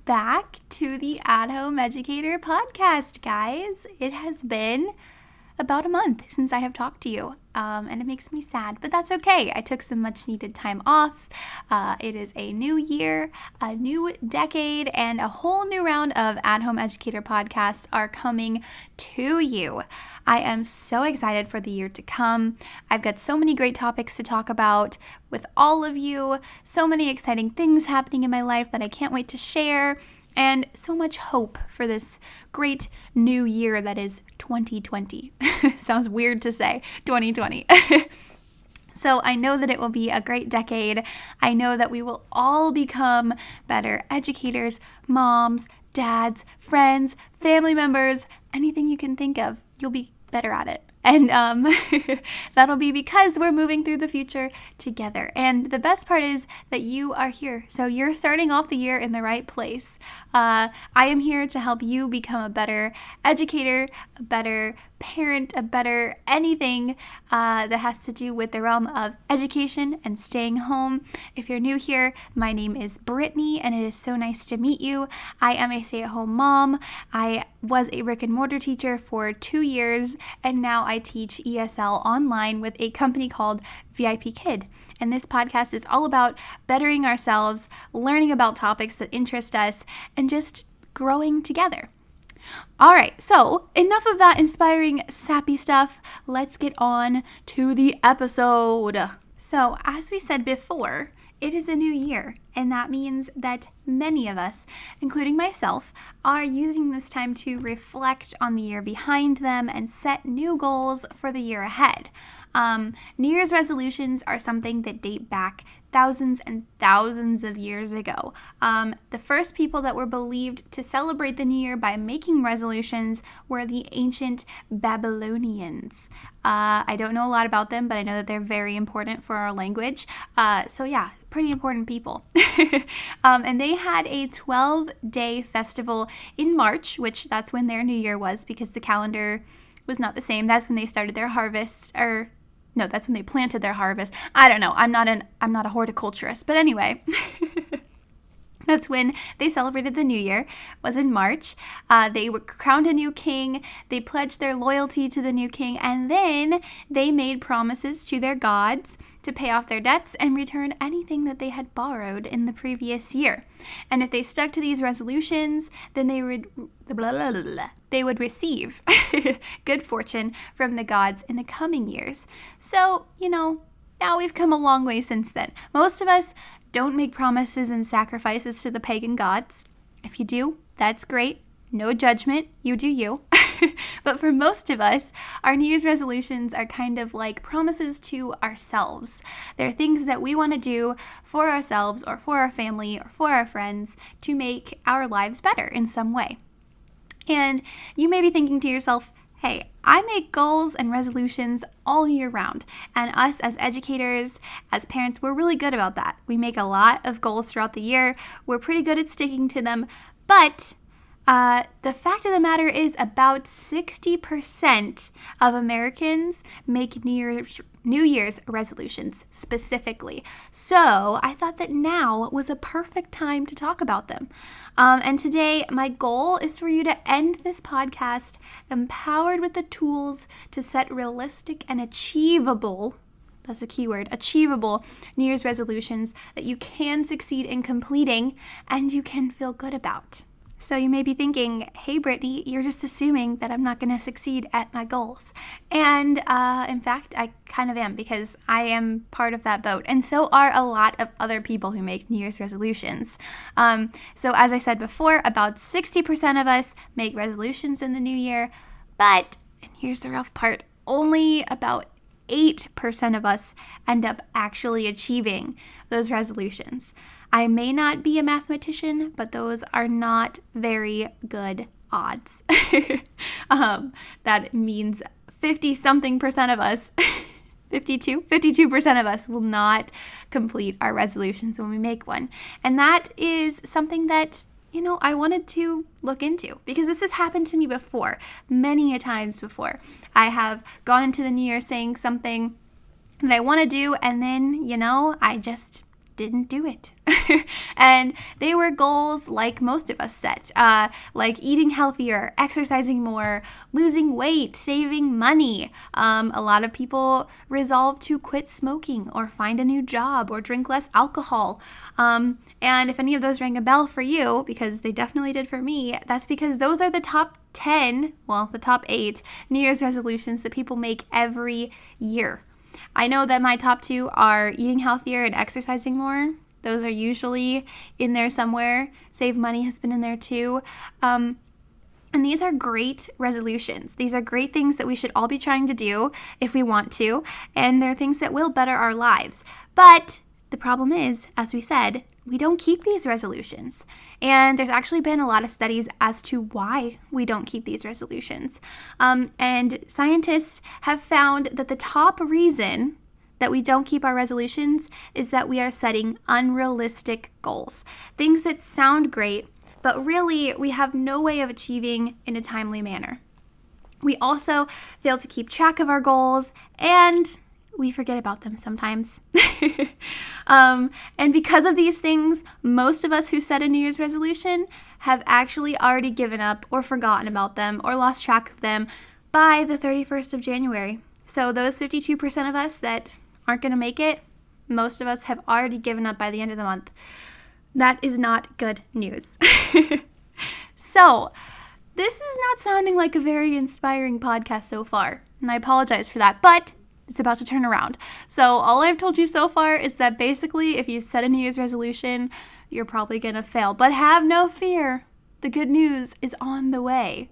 back to the At-Home Educator podcast, guys. It has been about a month since I have talked to you, and it makes me sad, but that's okay. I took some much needed time off. It is a new year, a new decade, and a whole new round of At-Home Educator podcasts are coming to you. I am so excited for the year to come. I've got so many great topics to talk about with all of you, so many exciting things happening in my life that I can't wait to share, and so much hope for this great new year that is 2020. Sounds weird to say, 2020. So I know that it will be a great decade. I know that we will all become better educators, moms, dads, friends, family members, anything you can think of. You'll be better at it. And that'll be because we're moving through the future together. And the best part is that you are here. So you're starting off the year in the right place. I am here to help you become a better educator, a better parent, a better anything that has to do with the realm of education and staying home. If you're new here, my name is Brittany, and it is so nice to meet you. I am a stay-at-home mom. I was a brick and mortar teacher for 2 years, and now I teach ESL online with a company called VIP Kid. And this podcast is all about bettering ourselves, learning about topics that interest us, and just growing together. All right, so enough of that inspiring, sappy stuff. Let's get on to the episode. So, as we said before, it is a new year, and that means that many of us, including myself, are using this time to reflect on the year behind them and set new goals for the year ahead. New Year's resolutions are something that date back thousands and thousands of years ago. The first people that were believed to celebrate the New Year by making resolutions were the ancient Babylonians. I don't know a lot about them, but I know that they're very important for our language. So yeah, pretty important people. And they had a 12-day festival in March, which that's when their New Year was, because the calendar was not the same. That's when they started their harvest, or no, that's when they planted their harvest. I don't know. I'm not a horticulturist, but anyway. That's when they celebrated the New Year, was in March. They were crowned a new king. They pledged their loyalty to the new king, and then they made promises to their gods to pay off their debts and return anything that they had borrowed in the previous year. And if they stuck to these resolutions, then they would receive good fortune from the gods in the coming years. So, now we've come a long way since then. Most of us don't make promises and sacrifices to the pagan gods. If you do, that's great. No judgment. You do you. But for most of us, our New Year's resolutions are kind of like promises to ourselves. They're things that we want to do for ourselves or for our family or for our friends to make our lives better in some way. And you may be thinking to yourself, hey, I make goals and resolutions all year round, and us as educators, as parents, we're really good about that. We make a lot of goals throughout the year. We're pretty good at sticking to them, but the fact of the matter is about 60% of Americans make New Year's resolutions specifically. So I thought that now was a perfect time to talk about them. And today, my goal is for you to end this podcast empowered with the tools to set realistic and achievable, that's a key word, achievable New Year's resolutions that you can succeed in completing and you can feel good about. So you may be thinking, hey, Brittany, you're just assuming that I'm not going to succeed at my goals. And in fact, I kind of am, because I am part of that boat. And so are a lot of other people who make New Year's resolutions. So as I said before, about 60% of us make resolutions in the new year. But, and here's the rough part, only about 8% of us end up actually achieving those resolutions. I may not be a mathematician, but those are not very good odds. That means 50-something% of us, 52% of us will not complete our resolutions when we make one. And that is something that, I wanted to look into, because this has happened to me before, many a times before. I have gone into the new year saying something that I want to do, and then, I just didn't do it. And they were goals like most of us set, like eating healthier, exercising more, losing weight, saving money. A lot of people resolve to quit smoking or find a new job or drink less alcohol. And if any of those rang a bell for you, because they definitely did for me, that's because those are the top 10, well, the top 8 New Year's resolutions that people make every year. I know that my top 2 are eating healthier and exercising more. Those are usually in there somewhere. Save money has been in there too. And these are great resolutions. These are great things that we should all be trying to do if we want to. And they're things that will better our lives. But the problem is, as we said, we don't keep these resolutions. And there's actually been a lot of studies as to why we don't keep these resolutions. And scientists have found that the top reason that we don't keep our resolutions is that we are setting unrealistic goals. Things that sound great, but really we have no way of achieving in a timely manner. We also fail to keep track of our goals, and we forget about them sometimes. And because of these things, most of us who set a New Year's resolution have actually already given up or forgotten about them or lost track of them by the 31st of January. So those 52% of us that aren't going to make it, most of us have already given up by the end of the month. That is not good news. So this is not sounding like a very inspiring podcast so far, and I apologize for that, but it's about to turn around. So all I've told you so far is that basically if you set a New Year's resolution, you're probably going to fail. But have no fear. The good news is on the way.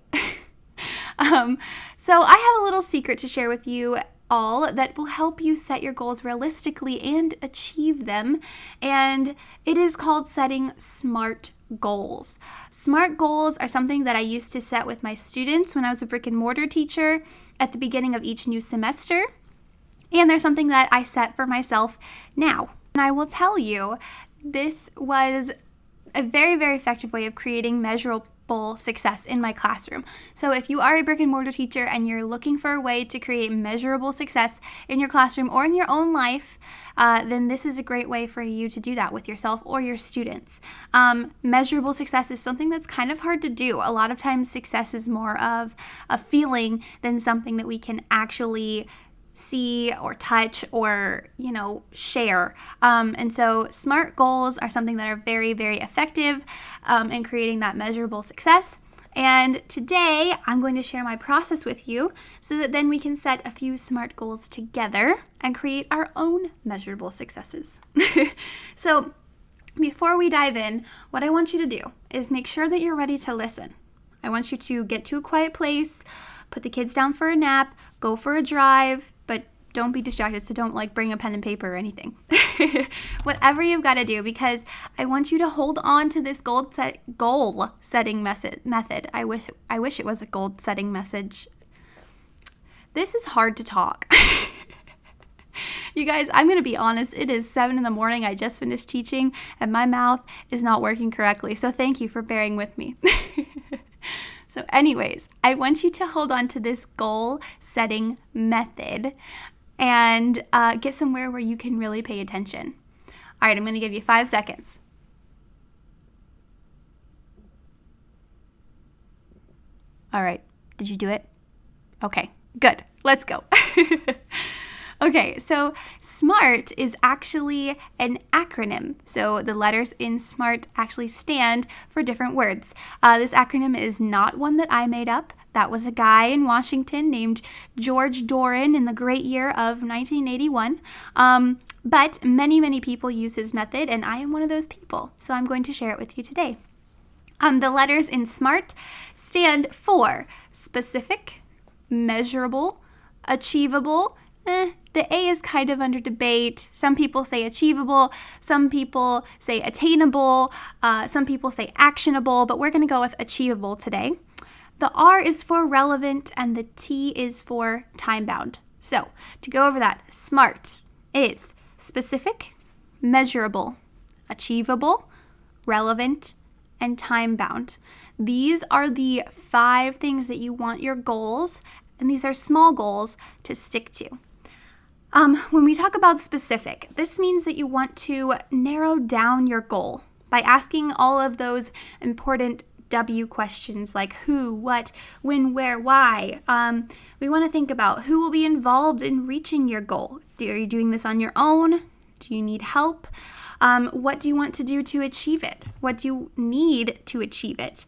So I have a little secret to share with you all that will help you set your goals realistically and achieve them. And it is called setting SMART goals. SMART goals are something that I used to set with my students when I was a brick and mortar teacher at the beginning of each new semester. And they're something that I set for myself now. And I will tell you, this was a very, very effective way of creating measurable success in my classroom. So if you are a brick and mortar teacher and you're looking for a way to create measurable success in your classroom or in your own life, then this is a great way for you to do that with yourself or your students. Measurable success is something that's kind of hard to do. A lot of times success is more of a feeling than something that we can actually see or touch or, share. And so SMART goals are something that are very, very effective in creating that measurable success. And today I'm going to share my process with you so that then we can set a few SMART goals together and create our own measurable successes. So before we dive in, what I want you to do is make sure that you're ready to listen. I want you to get to a quiet place, put the kids down for a nap, go for a drive, but don't be distracted, so don't bring a pen and paper or anything. Whatever you've got to do, because I want you to hold on to this goal setting method. I wish it was a goal setting message. This is hard to talk. You guys, I'm going to be honest, it is 7 a.m. I just finished teaching and my mouth is not working correctly, so thank you for bearing with me. So anyways, I want you to hold on to this goal setting method and get somewhere where you can really pay attention. All right, I'm going to give you 5 seconds. All right, did you do it? Okay, good. Let's go. Okay, so SMART is actually an acronym. So the letters in SMART actually stand for different words. This acronym is not one that I made up. That was a guy in Washington named George Doran in the great year of 1981. But many, many people use his method, and I am one of those people. So I'm going to share it with you today. The letters in SMART stand for specific, measurable, achievable. The A is kind of under debate. Some people say achievable, some people say attainable, some people say actionable, but we're going to go with achievable today. The R is for relevant and the T is for time-bound. So to go over that, SMART is specific, measurable, achievable, relevant, and time-bound. These are the 5 things that you want your goals, and these are small goals, to stick to. When we talk about specific, this means that you want to narrow down your goal by asking all of those important W questions like who, what, when, where, why. We want to think about who will be involved in reaching your goal. Are you doing this on your own? Do you need help? What do you want to do to achieve it? What do you need to achieve it?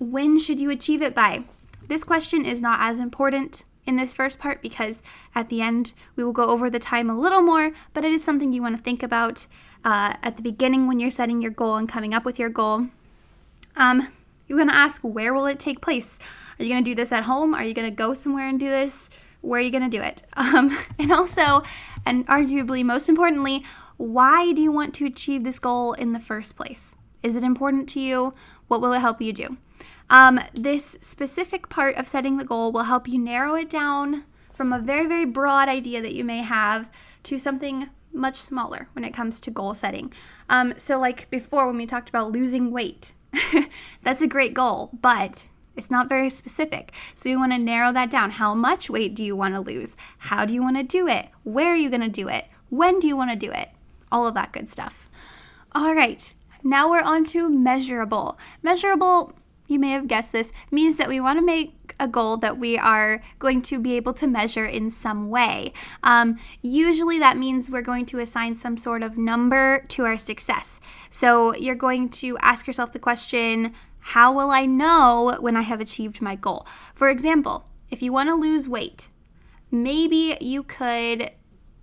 When should you achieve it by? This question is not as important in this first part because at the end we will go over the time a little more, but it is something you want to think about at the beginning when you're setting your goal and coming up with your goal. You're going to ask, where will it take place? Are you going to do this at home? Are you going to go somewhere and do this? Where are you going to do it? And also, and arguably most importantly, why do you want to achieve this goal in the first place? Is it important to you? What will it help you do? This specific part of setting the goal will help you narrow it down from a very, very broad idea that you may have to something much smaller when it comes to goal setting. So like before when we talked about losing weight, that's a great goal, but it's not very specific. So you want to narrow that down. How much weight do you want to lose? How do you want to do it? Where are you going to do it? When do you want to do it? All of that good stuff. All right, now we're on to measurable. Measurable, you may have guessed this, means that we want to make a goal that we are going to be able to measure in some way. Usually that means we're going to assign some sort of number to our success. So you're going to ask yourself the question, how will I know when I have achieved my goal? For example, if you want to lose weight, maybe you could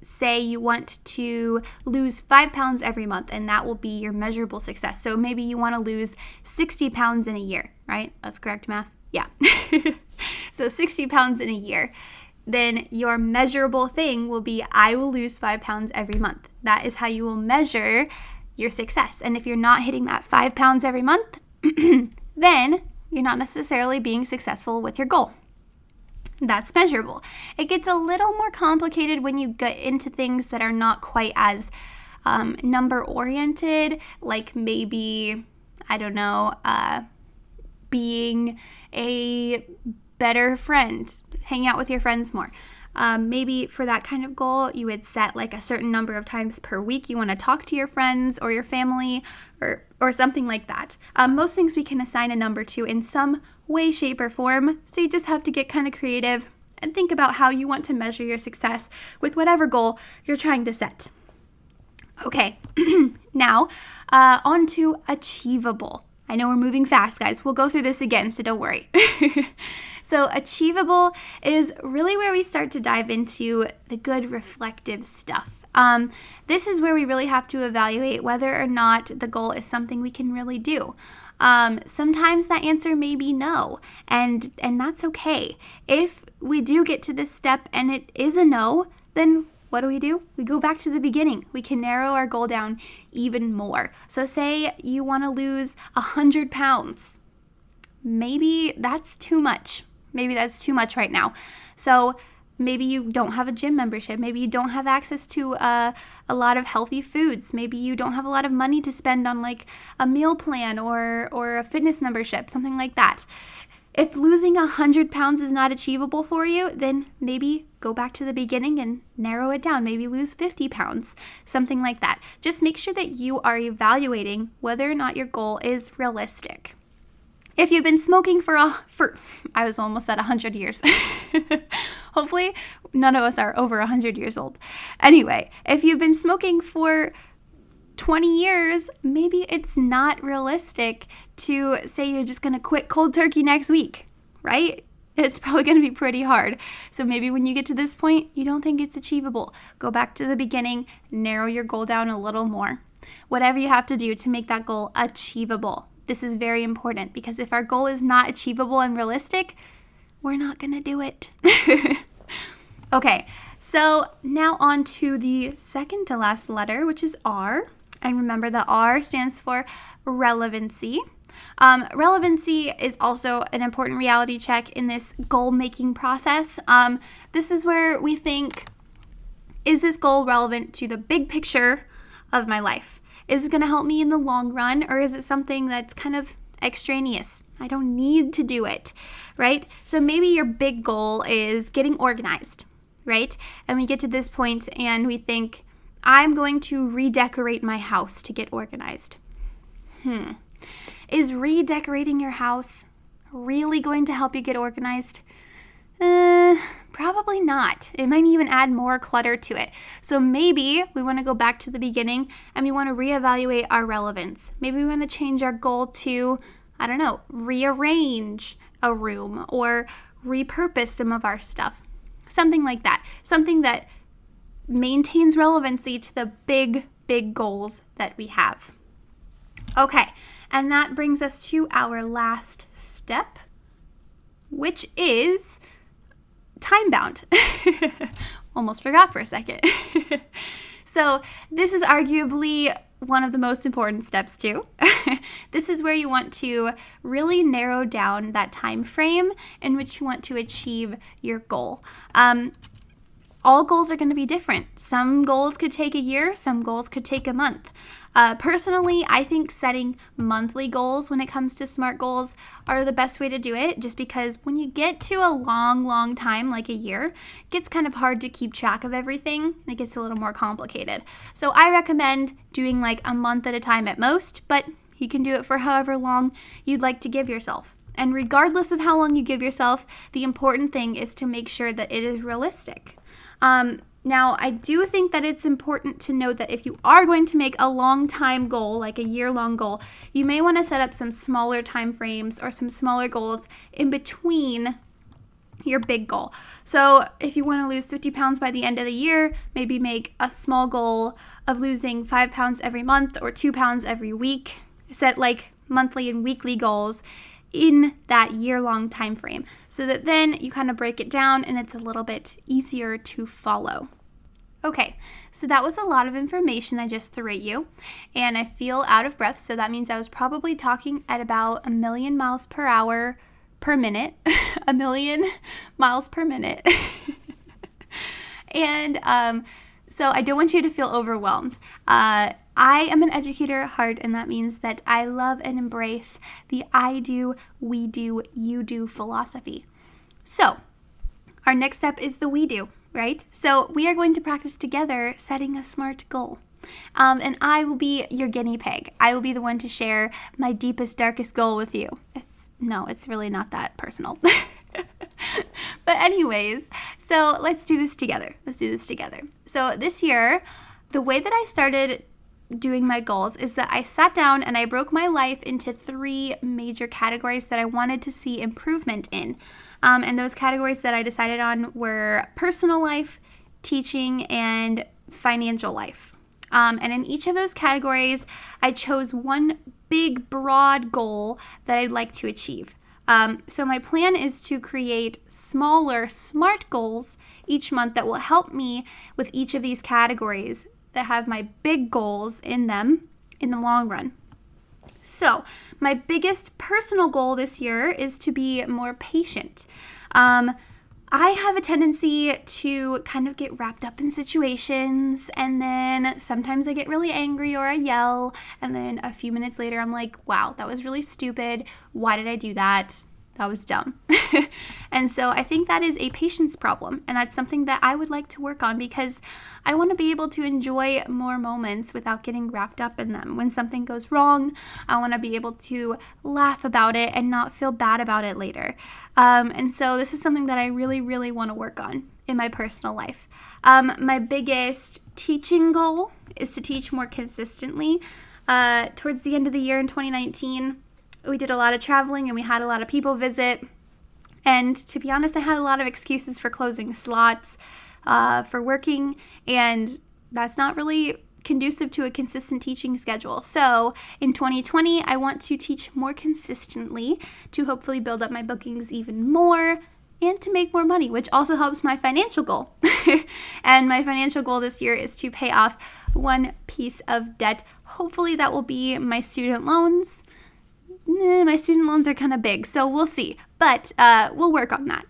say you want to lose 5 pounds every month, and that will be your measurable success. So maybe you want to lose 60 pounds in a year, right? That's correct math? Yeah. So 60 pounds in a year. Then your measurable thing will be, I will lose 5 pounds every month. That is how you will measure your success. And if you're not hitting that 5 pounds every month, then you're not necessarily being successful with your goal. That's measurable. It gets a little more complicated when you get into things that are not quite as number oriented, like maybe, I don't know, being a better friend, hanging out with your friends more. Maybe for that kind of goal, you would set like a certain number of times per week you want to talk to your friends or your family or something like that. Most things we can assign a number to in some way, shape, or form. So you just have to get kind of creative and think about how you want to measure your success with whatever goal you're trying to set. Okay, now on to achievable. I know we're moving fast, guys. We'll go through this again, so don't worry. So achievable is really where we start to dive into the good reflective stuff. This is where we really have to evaluate whether or not the goal is something we can really do. Sometimes that answer may be no, and that's okay. If we do get to this step and it is a no, then what do? We go back to the beginning. We can narrow our goal down even more. So say you want to lose 100 pounds. Maybe that's too much. Maybe that's too much right now. So maybe you don't have a gym membership. Maybe you don't have access to a lot of healthy foods. Maybe you don't have a lot of money to spend on like a meal plan or a fitness membership, something like that. If losing 100 pounds is not achievable for you, then maybe go back to the beginning and narrow it down. Maybe lose 50 pounds, something like that. Just make sure that you are evaluating whether or not your goal is realistic. If you've been smoking for I was almost at 100 years. Hopefully none of us are over 100 years old. Anyway, if you've been smoking for 20 years, maybe it's not realistic to say you're just going to quit cold turkey next week, right? It's probably going to be pretty hard. So maybe when you get to this point, you don't think it's achievable. Go back to the beginning, narrow your goal down a little more. Whatever you have to do to make that goal achievable. This is very important because if our goal is not achievable and realistic, we're not going to do it. Okay, so now on to the second to last letter, which is R. And remember that R stands for relevancy. Relevancy is also an important reality check in this goal-making process. This is where we think, is this goal relevant to the big picture of my life? Is it going to help me in the long run, or is it something that's kind of extraneous? I don't need to do it, right? So maybe your big goal is getting organized. right? And we get to this point and we think, I'm going to redecorate my house to get organized. Is redecorating your house really going to help you get organized? Probably not. It might even add more clutter to it. So maybe we want to go back to the beginning and we want to reevaluate our relevance. Maybe we want to change our goal to, I don't know, rearrange a room or repurpose some of our stuff. Something like that. Something that maintains relevancy to the big goals that we have. Okay, and that brings us to our last step, which is time-bound. Almost forgot for a second. So this is arguably one of the most important steps too. This is where you want to really narrow down that time frame in which you want to achieve your goal. All goals are going to be different. Some goals could take a year, some goals could take a month. Personally, I think setting monthly goals when it comes to SMART goals are the best way to do it, just because when you get to a long time, like a year, it gets kind of hard to keep track of everything, and it gets a little more complicated. So I recommend doing like a month at a time at most, but you can do it for however long you'd like to give yourself. And regardless of how long you give yourself, the important thing is to make sure that it is realistic. Now, I do think that it's important to note that if you are going to make a long time goal, like a year-long goal, you may want to set up some smaller time frames or some smaller goals in between your big goal. So if you want to lose 50 pounds by the end of the year, maybe make a small goal of losing 5 pounds every month or 2 pounds every week. Set like monthly and weekly goals in that year-long time frame so that then you kind of break it down and it's a little bit easier to follow. Okay, so that was a lot of information I just threw at you, and I feel out of breath, so that means I was probably talking at about 1 million miles per hour per minute. 1 million miles per minute. And so I don't want you to feel overwhelmed. I am an educator at heart, and that means that I love and embrace the I do, we do, you do philosophy. So our next step is the we do, right? So we are going to practice together setting a SMART goal. And I will be your guinea pig. I will be the one to share my deepest, darkest goal with you. It's really not that personal. But anyways, so let's do this together. So this year, the way that I started doing my goals is that I sat down and I broke my life into 3 major categories that I wanted to see improvement in. And those categories that I decided on were personal life, teaching, and financial life. And in each of those categories, I chose one big, broad goal that I'd like to achieve. So my plan is to create smaller SMART goals each month that will help me with each of these categories that have my big goals in them in the long run. So my biggest personal goal this year is to be more patient. I have a tendency to kind of get wrapped up in situations, and then sometimes I get really angry or I yell, and then a few minutes later I'm like, wow, that was really stupid. Why did I do that? That was dumb. And so I think that is a patience problem, and that's something that I would like to work on because I want to be able to enjoy more moments without getting wrapped up in them. When something goes wrong, I want to be able to laugh about it and not feel bad about it later. And so this is something that I really, really want to work on in my personal life. My biggest teaching goal is to teach more consistently. Towards the end of the year in 2019, we did a lot of traveling and we had a lot of people visit. And to be honest, I had a lot of excuses for closing slots, for working, and that's not really conducive to a consistent teaching schedule. So in 2020, I want to teach more consistently to hopefully build up my bookings even more and to make more money, which also helps my financial goal. And my financial goal this year is to pay off one piece of debt. Hopefully that will be my student loans. My student loans are kind of big, so we'll see. But we'll work on that.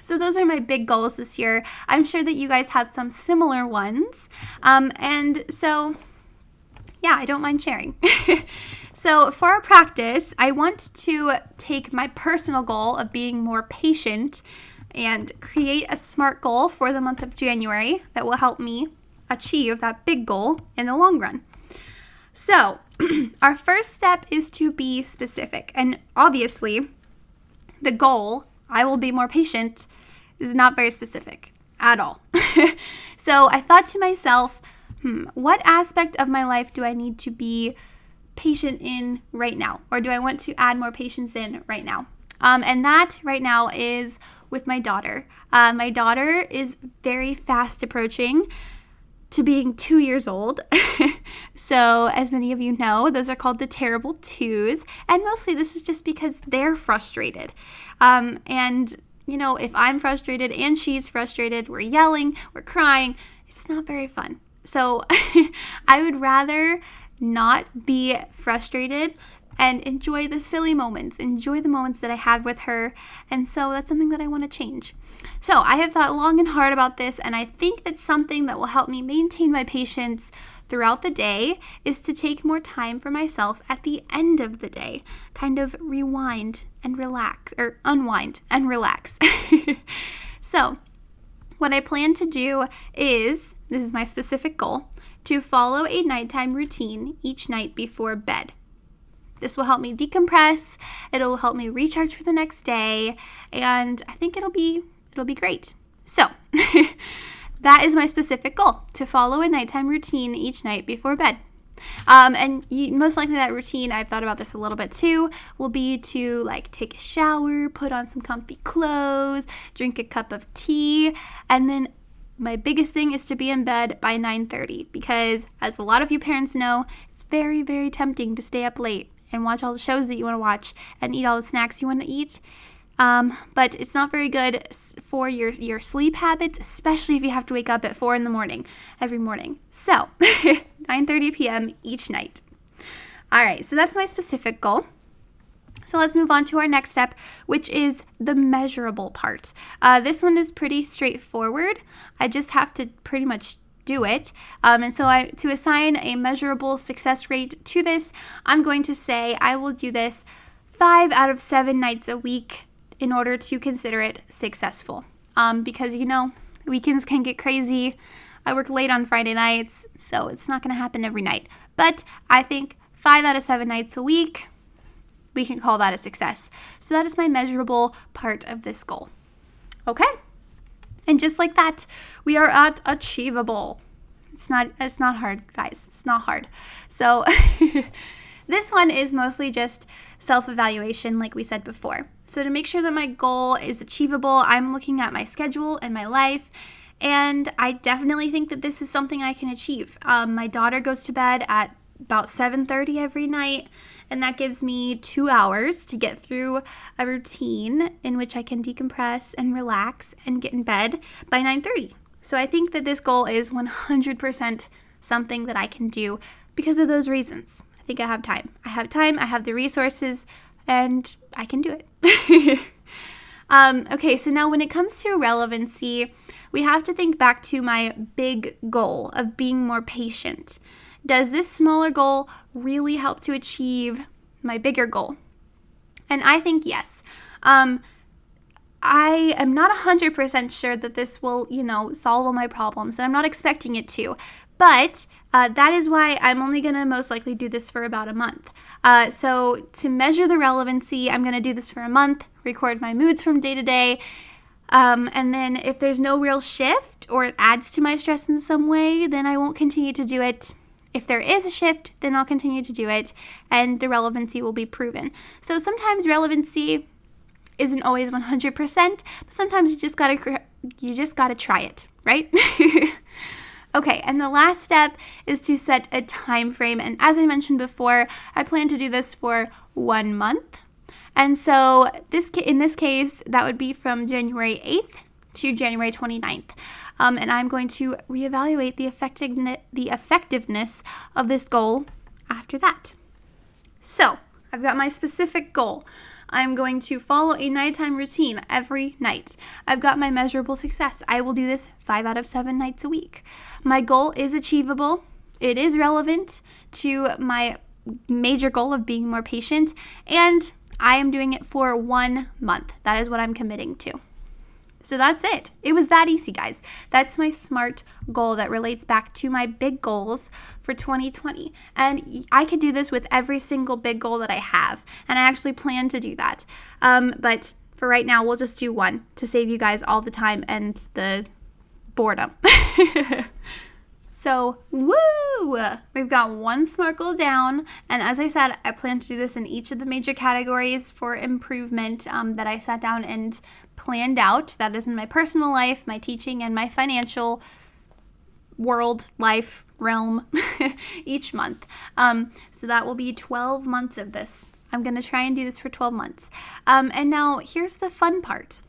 So those are my big goals this year. I'm sure that you guys have some similar ones. And so, yeah, I don't mind sharing. So for our practice, I want to take my personal goal of being more patient and create a SMART goal for the month of January that will help me achieve that big goal in the long run. So our first step is to be specific. And obviously, the goal, I will be more patient, is not very specific at all. So I thought to myself, what aspect of my life do I need to be patient in right now? Or do I want to add more patience in right now? And that right now is with my daughter. My daughter is very fast approaching to being 2 years old. So as many of you know, those are called the terrible twos. And mostly this is just because they're frustrated. And you know, if I'm frustrated and she's frustrated, we're yelling, we're crying. It's not very fun. So I would rather not be frustrated and enjoy the silly moments, enjoy the moments that I have with her. And so that's something that I want to change. So I have thought long and hard about this, and I think that something that will help me maintain my patience throughout the day is to take more time for myself at the end of the day, kind of rewind and relax, or unwind and relax. So what I plan to do is, this is my specific goal, to follow a nighttime routine each night before bed. This will help me decompress, it'll help me recharge for the next day, and I think it'll be great. So, that is my specific goal, to follow a nighttime routine each night before bed. And most likely that routine, I've thought about this a little bit too, will be to like take a shower, put on some comfy clothes, drink a cup of tea, and then my biggest thing is to be in bed by 9:30, because as a lot of you parents know, it's very, very tempting to stay up late and watch all the shows that you want to watch and eat all the snacks you want to eat. But it's not very good for your sleep habits, especially if you have to wake up at 4 a.m. every morning. So 9:30 p.m. each night. All right, so that's my specific goal. So let's move on to our next step, which is the measurable part. This one is pretty straightforward. I just have to pretty much do it. And so to assign a measurable success rate to this, I'm going to say I will do this 5 out of 7 nights a week in order to consider it successful. Because, you know, weekends can get crazy. I work late on Friday nights, so it's not going to happen every night. But I think 5 out of 7 nights a week, we can call that a success. So that is my measurable part of this goal. Okay? And just like that, we are at achievable. It's not hard, guys. It's not hard. So this one is mostly just self-evaluation, like we said before. So to make sure that my goal is achievable, I'm looking at my schedule and my life, and I definitely think that this is something I can achieve. My daughter goes to bed at about 7:30 every night, and that gives me 2 hours to get through a routine in which I can decompress and relax and get in bed by 9:30. So I think that this goal is 100% something that I can do because of those reasons. I think I have time. I have the resources, and I can do it. Okay, so now when it comes to relevancy, we have to think back to my big goal of being more patient. Does this smaller goal really help to achieve my bigger goal? And I think yes. I am not 100% sure that this will, solve all my problems, and I'm not expecting it to. But that is why I'm only going to most likely do this for about a month. So to measure the relevancy, I'm going to do this for a month, record my moods from day to day. And then if there's no real shift or it adds to my stress in some way, then I won't continue to do it. If there is a shift, then I'll continue to do it, and the relevancy will be proven. So sometimes relevancy isn't always 100%, but sometimes you just gotta try it, right? Okay, and the last step is to set a time frame. And as I mentioned before, I plan to do this for 1 month. And so in this case, that would be from January 8th to January 29th. And I'm going to reevaluate the effectiveness of this goal after that. So I've got my specific goal. I'm going to follow a nighttime routine every night. I've got my measurable success. I will do this 5 out of 7 nights a week. My goal is achievable. It is relevant to my major goal of being more patient, and I am doing it for 1 month. That is what I'm committing to. So that's it. It was that easy, guys. That's my SMART goal that relates back to my big goals for 2020. And I could do this with every single big goal that I have. And I actually plan to do that. But for right now, we'll just do one to save you guys all the time and the boredom. So, woo! We've got one SMART goal down, and as I said, I plan to do this in each of the major categories for improvement that I sat down and planned out. That is in my personal life, my teaching, and my financial world, life, realm each month. So that will be 12 months of this. I'm going to try and do this for 12 months. And now, here's the fun part.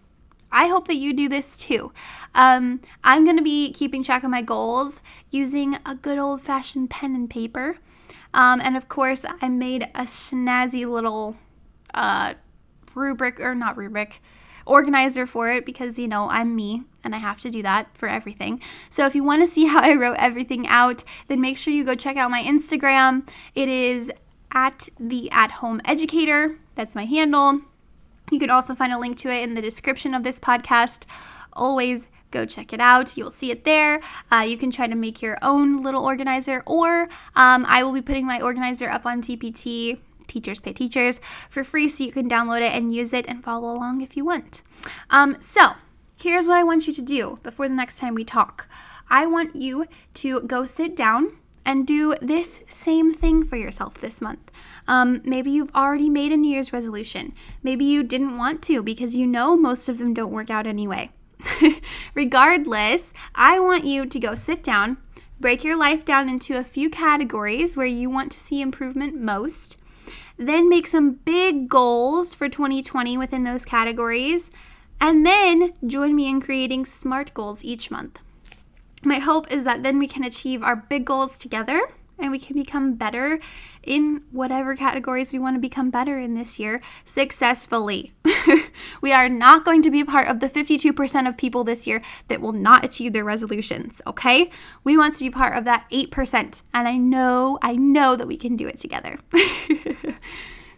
I hope that you do this too. I'm going to be keeping track of my goals using a good old-fashioned pen and paper. And of course, I made a snazzy little organizer for it because, you know, I'm me and I have to do that for everything. So if you want to see how I wrote everything out, then make sure you go check out my Instagram. It is @the@home-educator. That's my handle. You can also find a link to it in the description of this podcast. Always go check it out. You'll see it there. You can try to make your own little organizer, or I will be putting my organizer up on TPT, Teachers Pay Teachers, for free, so you can download it and use it and follow along if you want. So here's what I want you to do before the next time we talk. I want you to go sit down and do this same thing for yourself this month. Maybe you've already made a New Year's resolution. Maybe you didn't want to because you know most of them don't work out anyway. Regardless, I want you to go sit down, break your life down into a few categories where you want to see improvement most, then make some big goals for 2020 within those categories, and then join me in creating SMART goals each month. My hope is that then we can achieve our big goals together and we can become better in whatever categories we want to become better in this year successfully. We are not going to be part of the 52% of people this year that will not achieve their resolutions, okay? We want to be part of that 8%, and I know that we can do it together.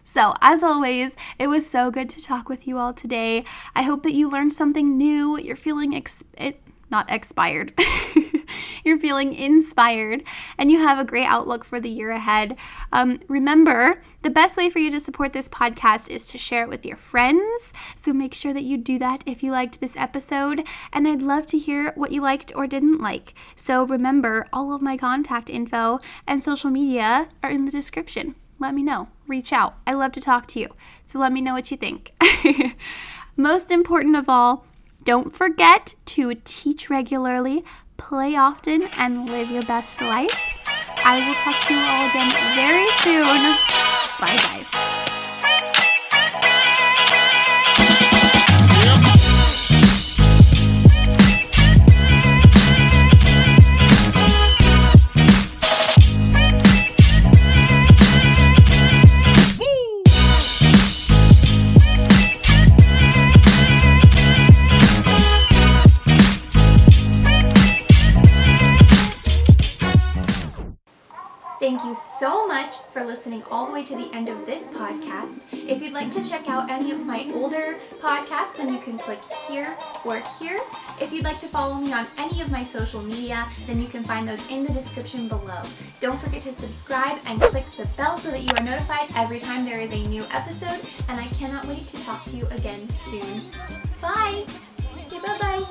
So, as always, it was so good to talk with you all today. I hope that you learned something new. You're feeling not expired. You're feeling inspired, and you have a great outlook for the year ahead. Remember, the best way for you to support this podcast is to share it with your friends. So make sure that you do that if you liked this episode, and I'd love to hear what you liked or didn't like. So remember, all of my contact info and social media are in the description. Let me know. Reach out. I love to talk to you. So let me know what you think. Most important of all, don't forget to teach regularly, play often, and live your best life. I will talk to you all again very soon. Bye, guys. Thank you so much for listening all the way to the end of this podcast. If you'd like to check out any of my older podcasts, then you can click here or here. If you'd like to follow me on any of my social media, then you can find those in the description below. Don't forget to subscribe and click the bell so that you are notified every time there is a new episode, and I cannot wait to talk to you again soon. Bye! Say bye-bye!